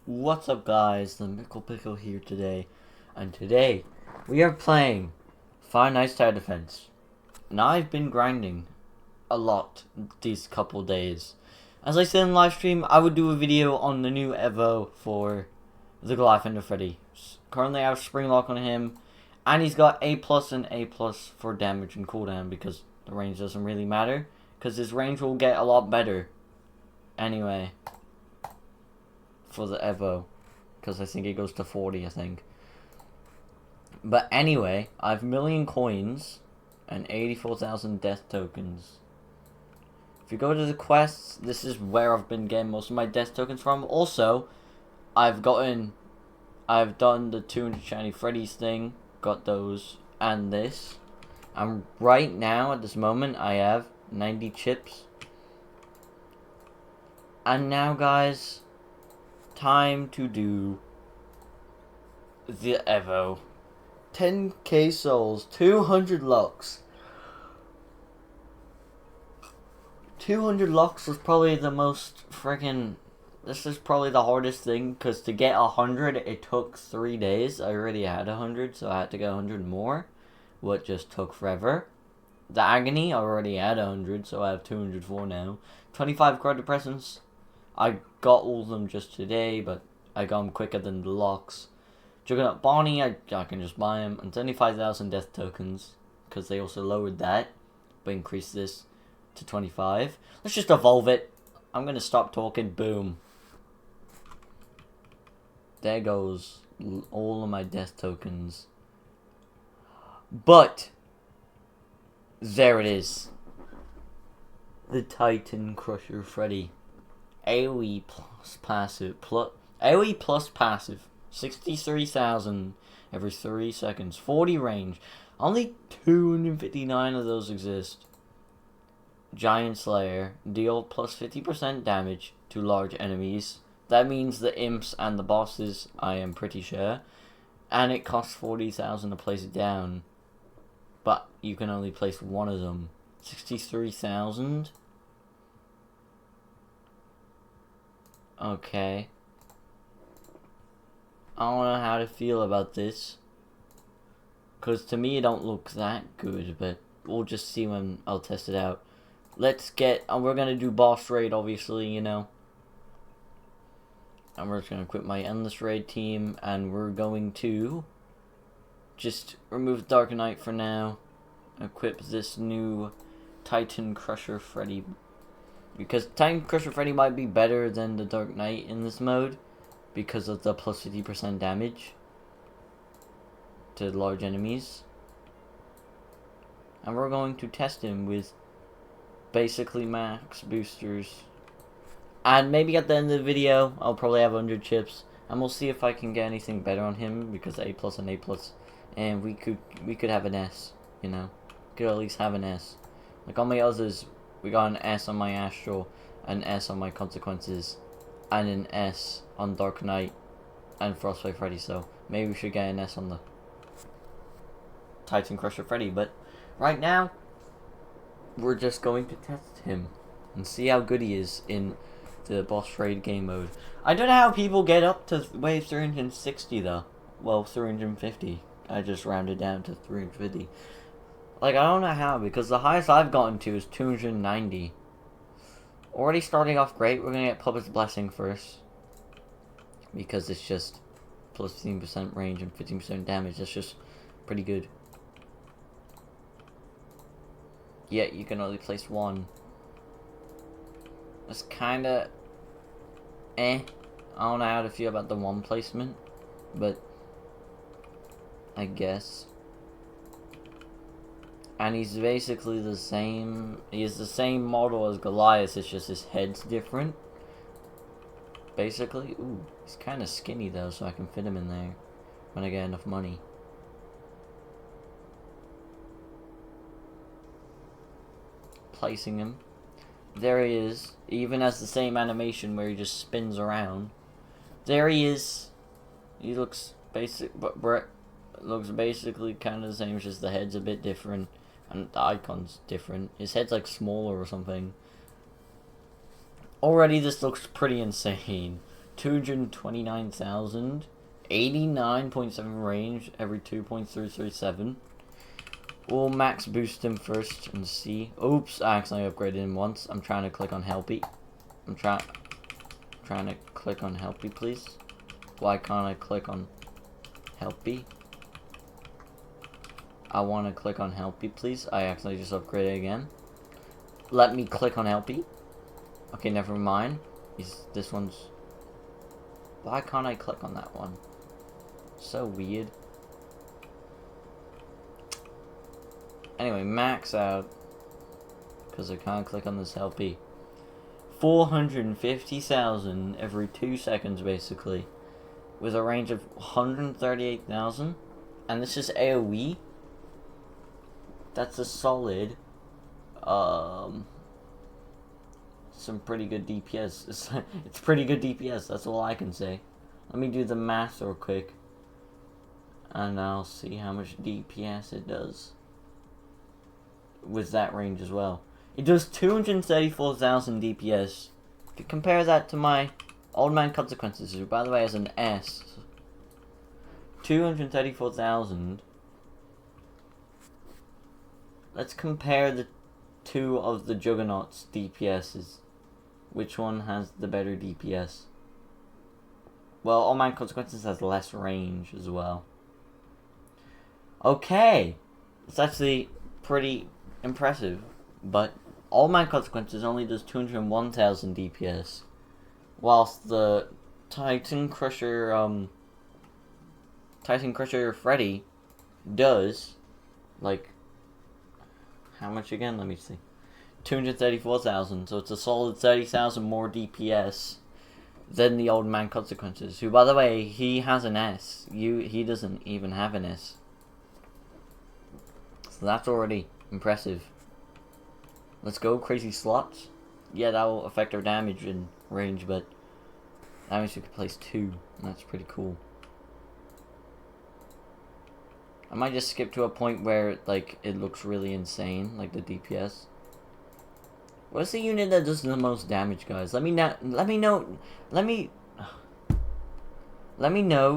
What's up guys, the Mickle Pickle here today, and today we are playing Five Nights Tower Defense. Now I've been grinding a lot these couple days. As I said in the live stream, I would do a video on the new Evo for the Titan Crusher Freddy. Currently I have Spring Lock on him, and he's got A+ and A+ for damage and cooldown because the range doesn't really matter, because his range will get a lot better anyway for the Evo, because I think it goes to 40, I think. But anyway, I have 1,000,000 coins and 84,000 death tokens. If you go to the quests, this is where I've been getting most of my death tokens from. Also, I've done the 200 shiny Freddy's thing, got those, and this. And right now, at this moment, I have 90 chips. And now, guys, time to do the Evo. 10k souls, 200 locks. 200 locks was probably the most friggin'... This is probably the hardest thing, because to get 100, it took 3 days. I already had 100, so I had to get 100 more, what just took forever. The Agony, I already had 100, so I have 204 now. 25 credit presents. I got all of them just today, but I got them quicker than the locks. Juggernaut Bonnie, I can just buy them. And 25,000 death tokens, because they also lowered that, but increased this to 25. Let's just evolve it. I'm going to stop talking. Boom. There goes all of my death tokens. But there it is. The Titan Crusher Freddy. AoE plus passive. AoE plus passive. 63,000 every 3 seconds. 40 range. Only 259 of those exist. Giant Slayer. Deal plus 50% damage to large enemies. That means the imps and the bosses, I am pretty sure. And it costs 40,000 to place it down. But you can only place one of them. 63,000? Okay. I don't know how to feel about this. Because to me it don't look that good, but we'll just see when I'll test it out. Let's get... we're going to do boss raid, obviously, you know. And we're just going to quit my endless raid team, and we're going to just remove Dark Knight for now. Equip this new Titan Crusher Freddy. Because Titan Crusher Freddy might be better than the Dark Knight in this mode, because of the plus 50% damage to large enemies. And we're going to test him with basically max boosters. And maybe at the end of the video, I'll probably have 100 chips, and we'll see if I can get anything better on him, because A+ and A+, and we could have an S, you know, could at least have an S. Like on my others, we got an S on my Astral, an S on my Consequences, and an S on Dark Knight and Frostbite Freddy. So maybe we should get an S on the Titan Crusher Freddy. But right now, we're just going to test him and see how good he is in the boss raid game mode. I don't know how people get up to wave 360 though. Well, 350. I just rounded down to 350. Like, I don't know how, because the highest I've gotten to is 290. Already starting off great. We're gonna get Puppet's Blessing first, because it's just plus 15% range and 15% damage. That's just pretty good. Yeah, you can only place one. That's kinda I don't know how to feel about the one placement, but I guess. And he's basically the same. He is the same model as Goliath. It's just his head's different. Basically. Ooh, he's kind of skinny though, so I can fit him in there when I get enough money. Placing him. There he is. He even has the same animation where he just spins around. There he is. He looks basic, but looks basically kind of the same. It's just the head's a bit different, and the icon's different. His head's like smaller or something. Already, this looks pretty insane. 229,000. 89.7 range every 2.337. We'll max boost him first and see. Oops, I accidentally upgraded him once. I'm trying to click on Helpy. I'm trying to click on Helpy, please. Why can't I click on Helpy? I want to click on Helpy, please. I accidentally just upgraded again. Let me click on Helpy. Okay, never mind. This one's... Why can't I click on that one? So weird. Anyway, max out. Because I can't click on this Helpy. 450,000 every 2 seconds, basically. With a range of 138,000. And this is AoE. That's a solid... some pretty good DPS. It's pretty good DPS, that's all I can say. Let me do the math real quick. And I'll see how much DPS it does. With that range as well. It does 234,000 DPS. If you compare that to my Old Man Consequences, who by the way has an S. 234,000. Let's compare the two of the Juggernaut's DPSs. Which one has the better DPS? Well, Old Man Consequences has less range as well. Okay. It's actually pretty impressive, but All My Consequences only does 201,000 DPS, whilst the Titan Crusher Freddy does, like, how much again? Let me see. 234,000, so it's a solid 30,000 more DPS than the Old Man Consequences, who, by the way, he has an S. He doesn't even have an S. So that's already impressive. Let's go, crazy slots. Yeah, that will affect our damage and range, but that means we can place 2. And that's pretty cool. I might just skip to a point where, like, it looks really insane, like the DPS. What's the unit that does the most damage, guys? Let me know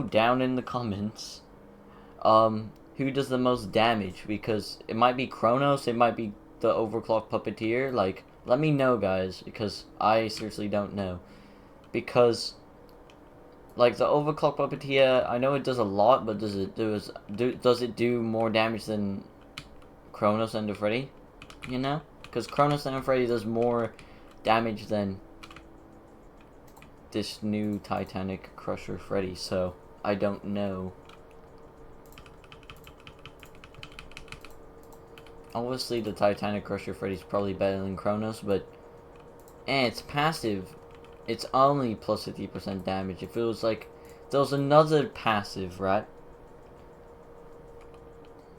down in the comments who does the most damage, because it might be Kronos, it might be the Overclock Puppeteer. Like, let me know, guys, because I seriously don't know. Because, like, the Overclock Puppeteer, I know it does a lot, but does it do more damage than Kronos and Freddy? You know? Because Kronos and Freddy does more damage than this new Titan Crusher Freddy, so I don't know. Obviously, the Titan Crusher Freddy is probably better than Kronos, but it's passive. It's only plus 50% damage. It feels like there was another passive, right?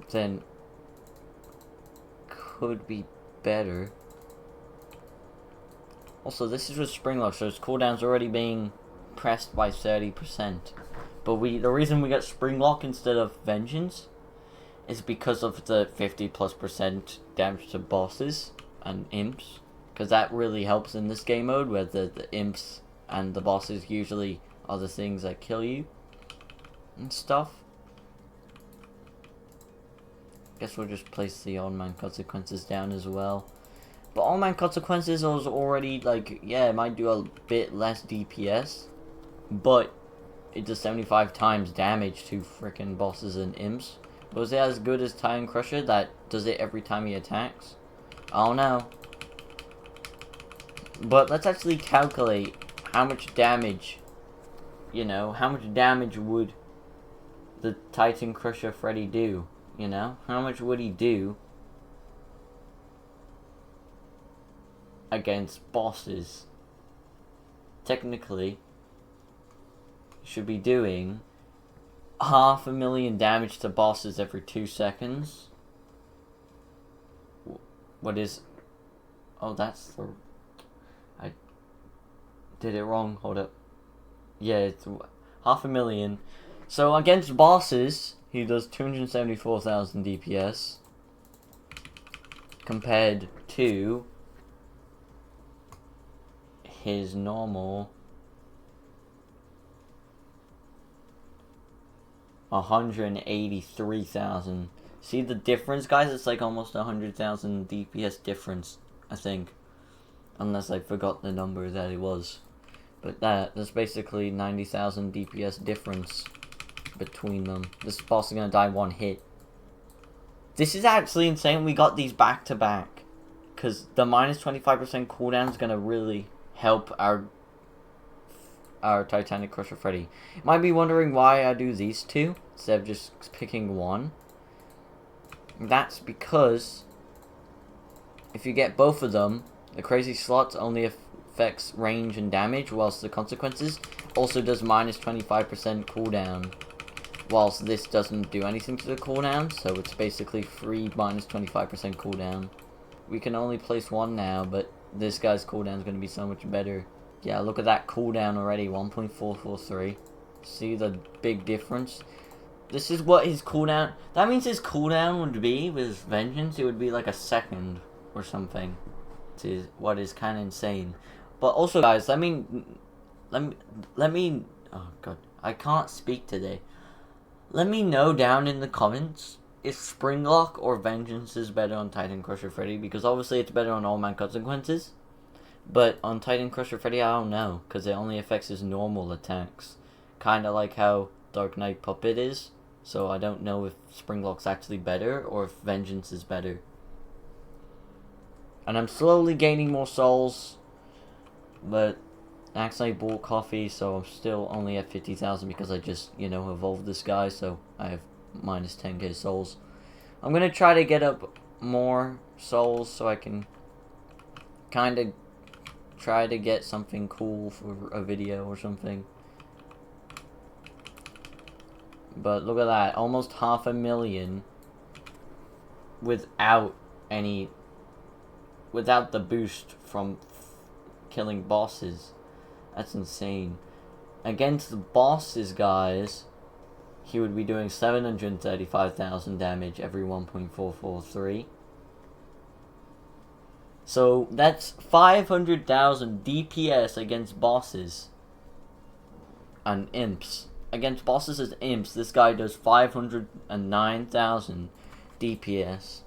Then could be better. Also, this is with Springlock, so its cooldown's already being pressed by 30%. But the reason we got Springlock instead of Vengeance is because of the 50+% damage to bosses and imps. Because that really helps in this game mode, where the imps and the bosses usually are the things that kill you and stuff. Guess we'll just place the Old Man Consequences down as well. But Old Man Consequences was already, like, yeah, it might do a bit less DPS, but it does 75 times damage to frickin' bosses and imps. Was it as good as Titan Crusher that does it every time he attacks? I don't know. But let's actually calculate how much damage, you know, how much damage would the Titan Crusher Freddy do, you know? How much would he do against bosses? Technically, should be doing 500,000 damage to bosses every 2 seconds. What is... Oh, that's the... I did it wrong. Hold up. Yeah, it's 500,000. So against bosses, he does 274,000 DPS. Compared to his normal 183,000. See the difference, guys? It's like almost 100,000 DPS difference, I think. Unless I forgot the number that it was. But that's basically 90,000 DPS difference between them. This boss is gonna die one hit. This is actually insane. We got these back to back. Because the minus 25% cooldown is gonna really help our Titanic Crusher Freddy. You might be wondering why I do these two instead of just picking one. That's because if you get both of them, the crazy slots only affects range and damage, whilst the consequences also does minus 25% cooldown. Whilst this doesn't do anything to the cooldown, so it's basically free minus 25% cooldown. We can only place one now, but this guy's cooldown is going to be so much better. Yeah, look at that cooldown already, 1.443. See the big difference? This is what his cooldown... That means his cooldown would be, with Vengeance, it would be like a second or something. Which is what is kind of insane. But also, guys, let me... Oh, God. I can't speak today. Let me know down in the comments if Springlock or Vengeance is better on Titan Crusher Freddy. Because obviously it's better on All Man Consequences. But on Titan Crusher Freddy, I don't know. Because it only affects his normal attacks. Kind of like how Dark Knight Puppet is. So I don't know if Springlock's actually better or if Vengeance is better. And I'm slowly gaining more souls. But I accidentally bought coffee, so I'm still only at 50,000 because I just, evolved this guy. So I have minus 10k souls. I'm going to try to get up more souls so I can kind of try to get something cool for a video or something. But look at that, almost 500,000 without the boost from killing bosses. That's insane. Against the bosses, guys, he would be doing 735,000 damage every 1.443. So that's 500,000 DPS against bosses and imps. Against bosses as imps, this guy does 509,000 DPS.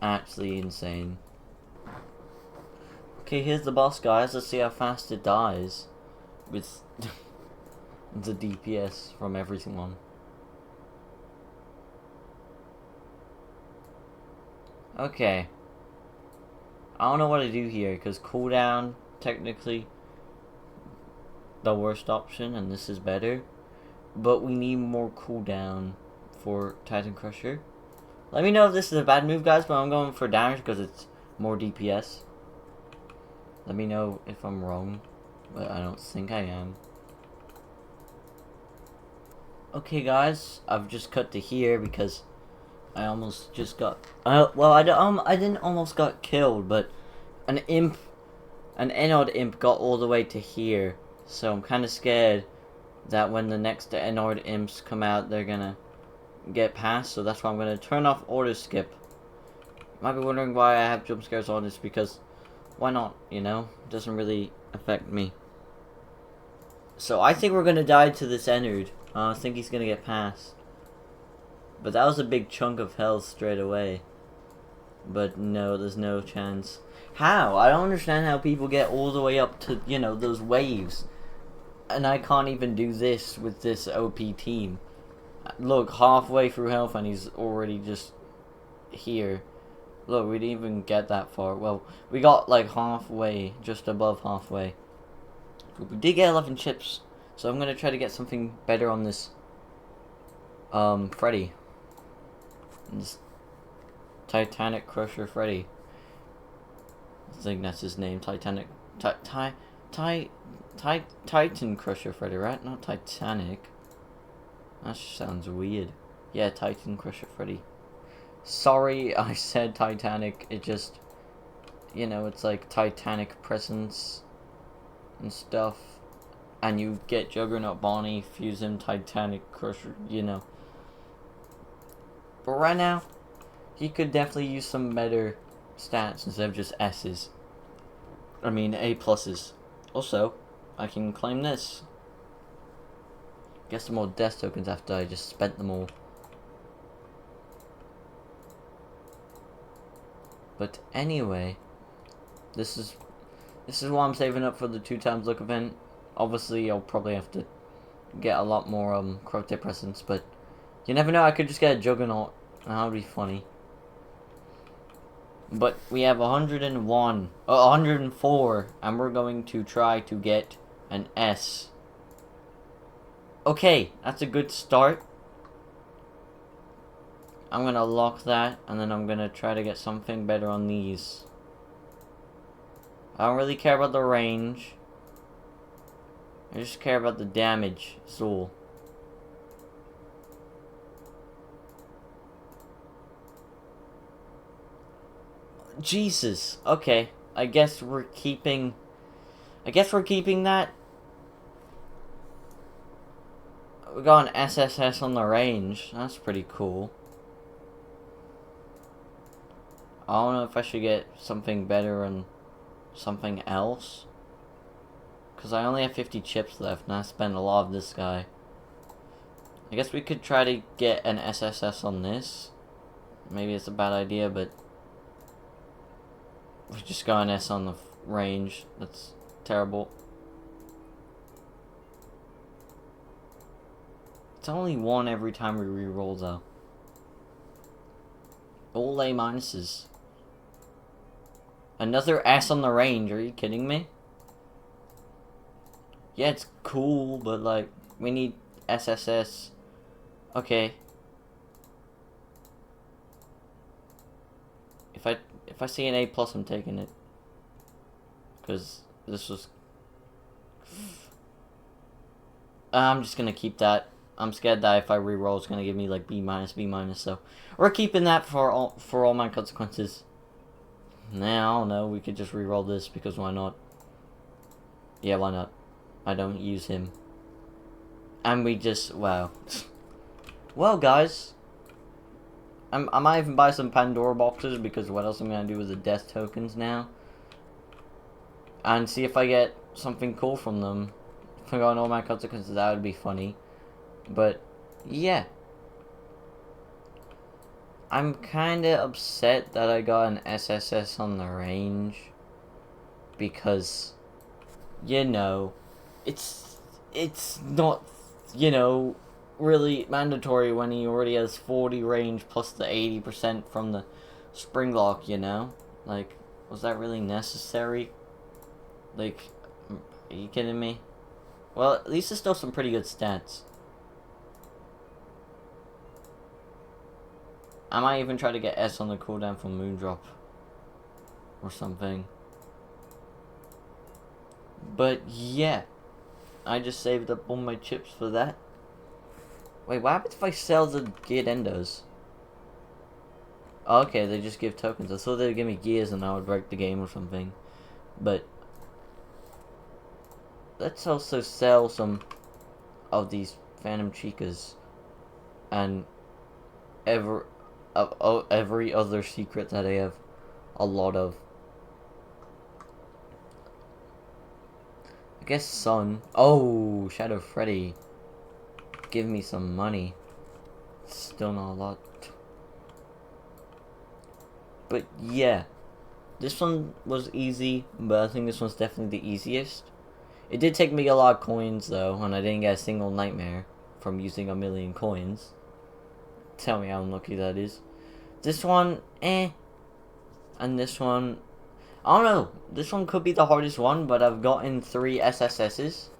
Actually insane. Okay, here's the boss, guys. Let's see how fast it dies with the DPS from everyone. Okay. I don't know what to do here, because cooldown, technically, the worst option, and this is better. But we need more cooldown for Titan Crusher. Let me know if this is a bad move, guys, but I'm going for damage because it's more DPS. Let me know if I'm wrong, but I don't think I am. Okay, guys, I've just cut to here because I almost just got... well, I didn't almost got killed, but an Enod imp got all the way to here. So I'm kind of scared that when the next Enord imps come out, they're gonna get past. So that's why I'm gonna turn off auto skip. You might be wondering why I have jump scares on. It's because why not? It doesn't really affect me. So I think we're gonna die to this Enord. I think he's gonna get past. But that was a big chunk of health straight away. But no, there's no chance. How? I don't understand how people get all the way up to, those waves. And I can't even do this with this OP team. Look, halfway through health and he's already just here. Look, we didn't even get that far. Well, we got like halfway, just above halfway. But we did get 11 chips. So I'm going to try to get something better on this Freddy. This Titanic Crusher Freddy. I think that's his name. Titan Crusher Freddy, right? Not Titanic. That sounds weird. Yeah, Titan Crusher Freddy. Sorry, I said Titanic. It just, it's like Titanic presence and stuff. And you get Juggernaut Bonnie, fuse him, Titanic Crusher, But right now, he could definitely use some better stats instead of just S's. A pluses. Also, I can claim this. Get some more death tokens after I just spent them all. But anyway, this is why I'm saving up for the 2x luck event. Obviously, I'll probably have to get a lot more crafted presents, but you never know. I could just get a juggernaut, and that would be funny. But we have 104, and we're going to try to get an S. Okay, that's a good start. I'm gonna lock that, and then I'm gonna try to get something better on these. I don't really care about the range. I just care about the damage. So Jesus. Okay. I guess we're keeping that. We got an SSS on the range. That's pretty cool. I don't know if I should get something better and something else. Because I only have 50 chips left, and I spent a lot of this guy. I guess we could try to get an SSS on this. Maybe it's a bad idea, but we just got an S on the range. That's terrible. It's only one every time we reroll, though. All A minuses. Another S on the range. Are you kidding me? Yeah, it's cool, but like we need SSS. Okay. If I see an A+, I'm taking it. Cause this was. I'm just gonna keep that. I'm scared that if I reroll, it's gonna give me like B-, B-. So we're keeping that for all my consequences. Now I don't know. We could just reroll this because why not? Yeah, why not? I don't use him. And we just wow. Well, guys, I might even buy some Pandora boxes because what else am I gonna do with the death tokens now? And see if I get something cool from them. If I got all my consequences, that would be funny. But yeah, I'm kinda upset that I got an SSS on the range because, you know, it's not, you know, really mandatory when he already has 40 range plus the 80% from the spring lock, you know? Like, was that really necessary? Like, are you kidding me? Well, at least it's still some pretty good stats. I might even try to get S on the cooldown from Moondrop. Or something. But yeah. I just saved up all my chips for that. Wait, what happens if I sell the geared endos? Oh, okay, they just give tokens. I thought they'd give me gears and I would break the game or something. But let's also sell some of these Phantom Chicas and every other secret that I have a lot of. I guess Sun. Oh, Shadow Freddy. Give me some money. Still not a lot. But yeah. This one was easy, but I think this one's definitely the easiest. It did take me a lot of coins though, and I didn't get a single nightmare from using 1,000,000 coins. Tell me how unlucky that is. This one, eh. And this one, I don't know. This one could be the hardest one, but I've gotten 3 SSSs.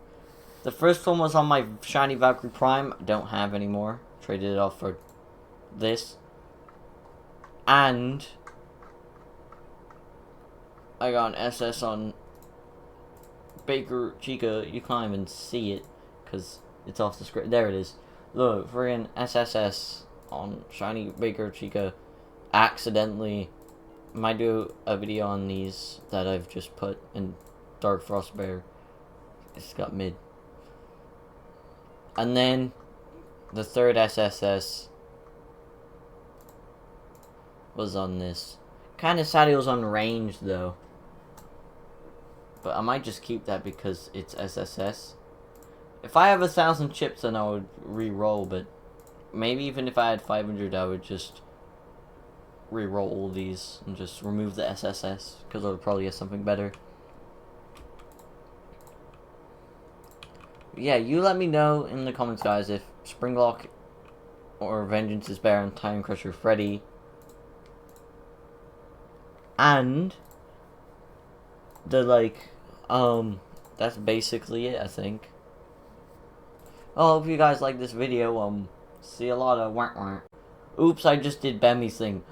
The first one was on my Shiny Valkyrie Prime. Don't have anymore. Traded it off for this. And I got an SS on Baker Chica. You can't even see it because it's off the screen. There it is. Look, friggin' SSS on Shiny Baker Chica. Accidentally. Might do a video on these that I've just put in Dark Frost Bear. It's got mid. And then the third SSS was on this. Kinda sad it was on range though. But I might just keep that because it's SSS. If I have 1,000 chips, then I would re-roll, but maybe even if I had 500, I would just re-roll all these and just remove the SSS, because I would probably get something better. Yeah, you let me know in the comments, guys, if Springlock or Vengeance is better on Titan Crusher Freddy. And the that's basically it, I think. I hope you guys like this video. See a lot of wah. Oops, I just did Bemmy's thing.